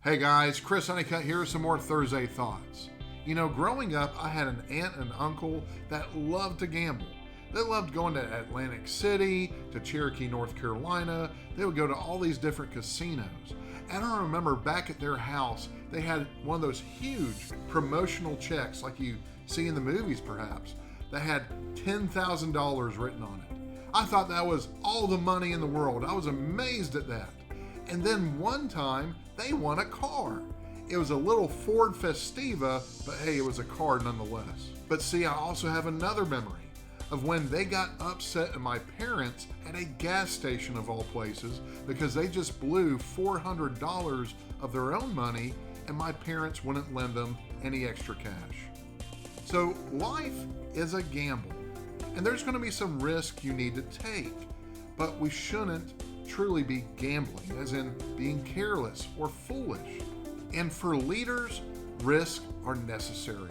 Hey guys, Chris Honeycutt here with some more Thursday Thoughts. You know, growing up, I had an aunt and uncle that loved to gamble. They loved going to Atlantic City, to Cherokee, North Carolina. They would go to all these different casinos. And I remember back at their house, they had one of those huge promotional checks like you see in the movies perhaps, that had $10,000 written on it. I thought that was all the money in the world. I was amazed at that. And then one time, they won a car. It was a little Ford Festiva, but hey, it was a car nonetheless. But see, I also have another memory of when they got upset at my parents at a gas station of all places because they just blew $400 of their own money and my parents wouldn't lend them any extra cash. So life is a gamble, and there's going to be some risk you need to take, but we shouldn't truly be gambling, as in being careless or foolish. And for leaders, risks are necessary.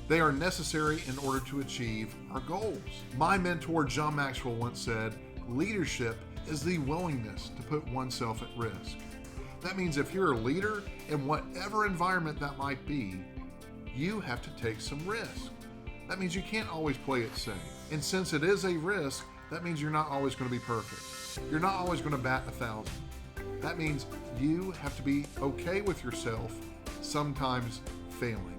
They are necessary in order to achieve our goals. My mentor, John Maxwell, once said, leadership is the willingness to put oneself at risk. That means if you're a leader in whatever environment that might be, you have to take some risk. That means you can't always play it safe. And since it is a risk, that means you're not always going to be perfect. You're not always going to bat 1,000. That means you have to be okay with yourself sometimes failing.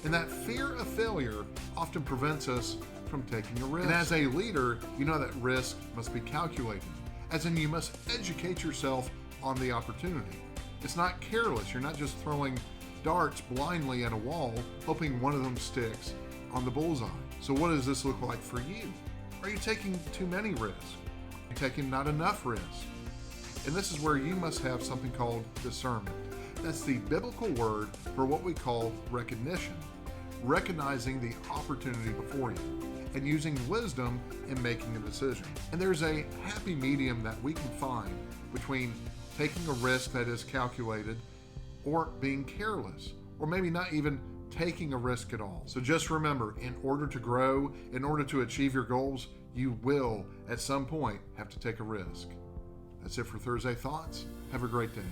And that fear of failure often prevents us from taking a risk. And as a leader, you know that risk must be calculated, as in you must educate yourself on the opportunity. It's not careless. You're not just throwing darts blindly at a wall, hoping one of them sticks on the bullseye. So what does this look like for you? Are you taking too many risks? Are you taking not enough risk? And this is where you must have something called discernment. That's the biblical word for what we call recognition. Recognizing the opportunity before you and using wisdom in making a decision. And there's a happy medium that we can find between taking a risk that is calculated or being careless, or maybe not even taking a risk at all. So just remember, in order to grow, in order to achieve your goals, you will at some point have to take a risk. That's it for Thursday Thoughts. Have a great day.